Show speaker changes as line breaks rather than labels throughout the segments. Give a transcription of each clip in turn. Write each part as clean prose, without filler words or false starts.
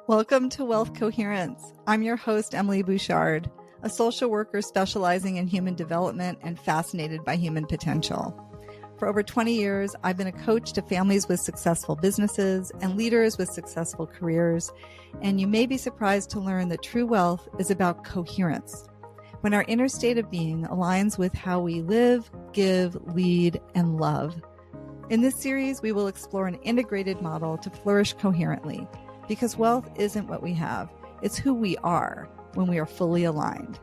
Welcome to Wealth Coherence. I'm your host, Emily Bouchard, a social worker specializing in human development and fascinated by human potential. For over 20 years, I've been a coach to families with successful businesses and leaders with successful careers, and you may be surprised to learn that true wealth is about coherence. When our inner state of being aligns with how we live, give, lead, and love. In this series, we will explore an integrated model to flourish coherently, because wealth isn't what we have, it's who we are when we are fully aligned.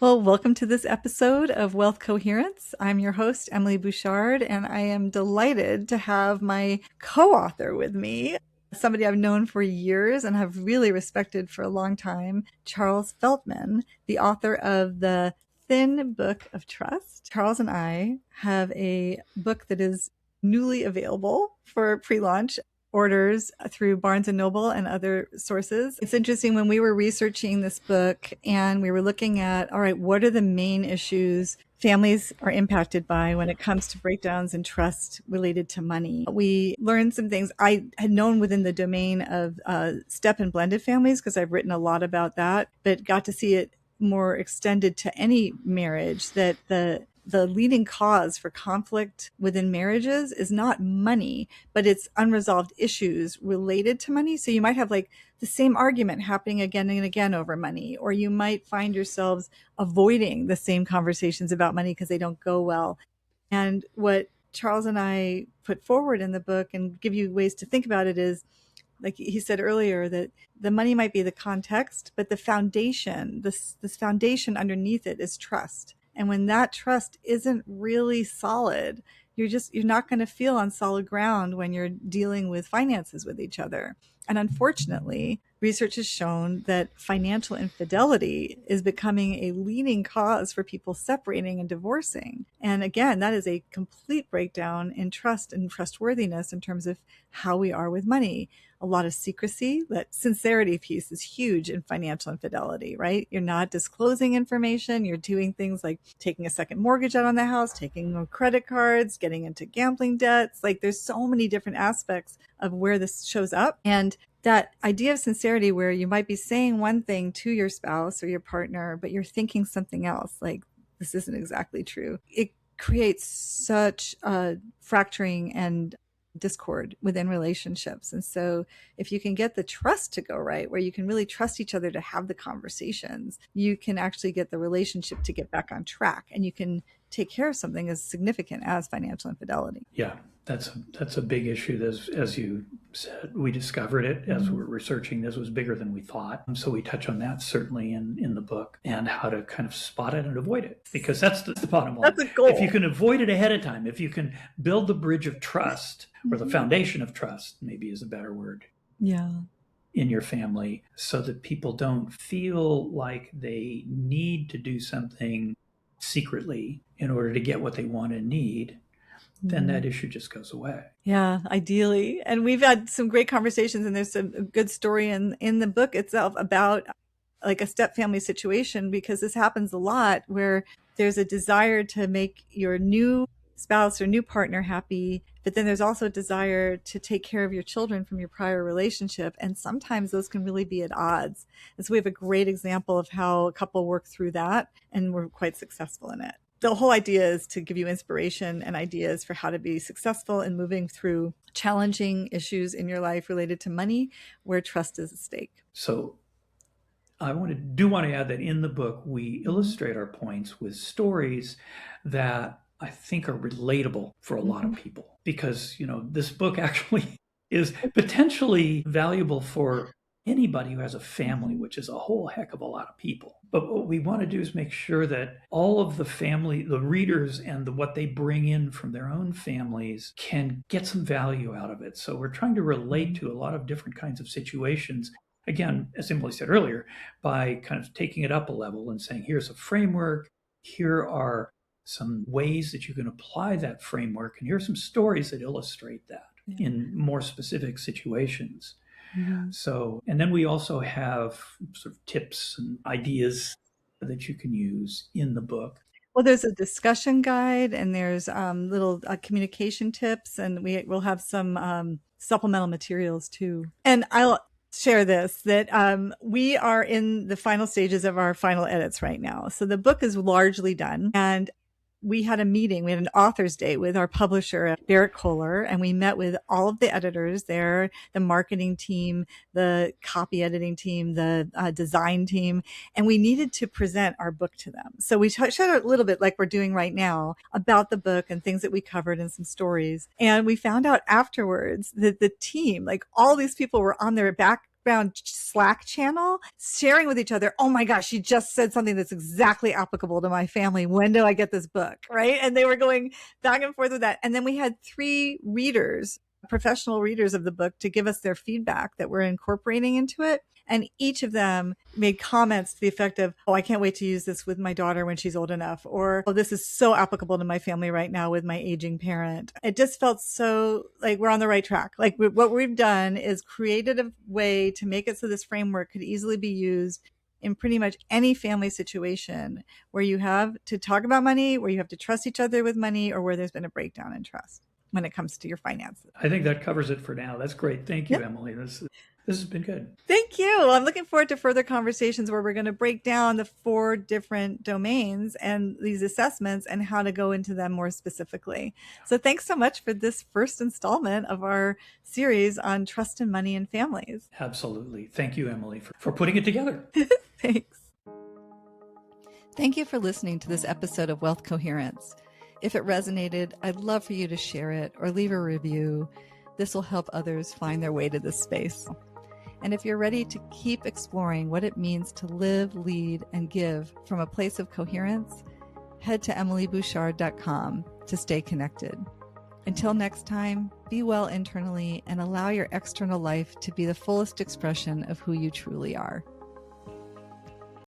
Well, welcome to this episode of Wealth Coherence. I'm your host, Emily Bouchard, and I am delighted to have my co-author with me, somebody I've known for years and have really respected for a long time, Charles Feltman, the author of the Thin Book of Trust. Charles and I have a book that is newly available for pre-launch orders through Barnes & Noble and other sources. It's interesting, when we were researching this book and we were looking at, all right, what are the main issues families are impacted by when it comes to breakdowns in trust related to money? We learned some things I had known within the domain of step and blended families, because I've written a lot about that, but got to see it more extended to any marriage, that the leading cause for conflict within marriages is not money, but it's unresolved issues related to money. So you might have like the same argument happening again and again over money, or you might find yourselves avoiding the same conversations about money because they don't go well. And what Charles and I put forward in the book and give you ways to think about it is, like he said earlier, that the money might be the context, but the foundation, this foundation underneath it is trust. And when that trust isn't really solid, you're not going to feel on solid ground when you're dealing with finances with each other. And unfortunately, research has shown that financial infidelity is becoming a leading cause for people separating and divorcing. And again, that is a complete breakdown in trust and trustworthiness in terms of how we are with money. A lot of secrecy. That sincerity piece is huge in financial infidelity, right? You're not disclosing information. You're doing things like taking a second mortgage out on the house, taking credit cards, getting into gambling debts. Like, there's so many different aspects of where this shows up. And that idea of sincerity, where you might be saying one thing to your spouse or your partner, but you're thinking something else, like, this isn't exactly true. It creates such fracturing and discord within relationships. And so if you can get the trust to go right, where you can really trust each other to have the conversations, you can actually get the relationship to get back on track, and you can take care of something as significant as financial infidelity.
Yeah, that's a big issue. As you said, we discovered it as we were researching. This was bigger than we thought. So we touch on that certainly in the book, and how to kind of spot it and avoid it, because that's the bottom line.
That's a goal.
If you can avoid it ahead of time, if you can build the bridge of trust, or the foundation of trust, maybe is a better word.
Yeah.
In your family, so that people don't feel like they need to do something secretly in order to get what they want and need, then that issue just goes away.
Yeah, ideally. And we've had some great conversations, and there's a good story in the book itself about like a step family situation, because this happens a lot, where there's a desire to make your new spouse or new partner happy, but then there's also a desire to take care of your children from your prior relationship. And sometimes those can really be at odds. And so we have a great example of how a couple worked through that, and we're quite successful in it. The whole idea is to give you inspiration and ideas for how to be successful in moving through challenging issues in your life related to money, where trust is at stake.
So I want to add that in the book, we illustrate our points with stories that I think are relatable for a lot of people, because, this book actually is potentially valuable for anybody who has a family, which is a whole heck of a lot of people. But what we want to do is make sure that all of the family, the readers, and what they bring in from their own families can get some value out of it. So we're trying to relate to a lot of different kinds of situations. Again, as Emily said earlier, by kind of taking it up a level and saying, here's a framework, here are some ways that you can apply that framework, and here are some stories that illustrate that in more specific situations. So, and then we also have sort of tips and ideas that you can use in the book.
Well, there's a discussion guide, and there's little communication tips, and we'll have some supplemental materials too. And I'll share this, that we are in the final stages of our final edits right now. So the book is largely done, and we had a meeting. We had an author's day with our publisher, Barrett Kohler, and we met with all of the editors there, the marketing team, the copy editing team, the design team, and we needed to present our book to them. So we shared a little bit, like we're doing right now, about the book and things that we covered and some stories. And we found out afterwards that the team, like all these people, were on their background Slack channel sharing with each other, oh my gosh, she just said something that's exactly applicable to my family. When do I get this book? Right? And they were going back and forth with that. And then we had 3 readers, professional readers of the book, to give us their feedback that we're incorporating into it. And each of them made comments to the effect of, oh, I can't wait to use this with my daughter when she's old enough. Or, oh, this is so applicable to my family right now with my aging parent. It just felt so like we're on the right track. Like what we've done is created a way to make it so this framework could easily be used in pretty much any family situation where you have to talk about money, where you have to trust each other with money, or where there's been a breakdown in trust when it comes to your finances.
I think that covers it for now. That's great. Thank you, Emily. This has been good.
Thank you. I'm looking forward to further conversations where we're going to break down the 4 different domains and these assessments and how to go into them more specifically. So thanks so much for this first installment of our series on trust and money in families.
Absolutely. Thank you, Emily, for putting it together.
Thanks. Thank you for listening to this episode of Wealth Coherence. If it resonated, I'd love for you to share it or leave a review. This will help others find their way to this space. And if you're ready to keep exploring what it means to live, lead, and give from a place of coherence, head to emilybouchard.com to stay connected. Until next time, be well internally and allow your external life to be the fullest expression of who you truly are.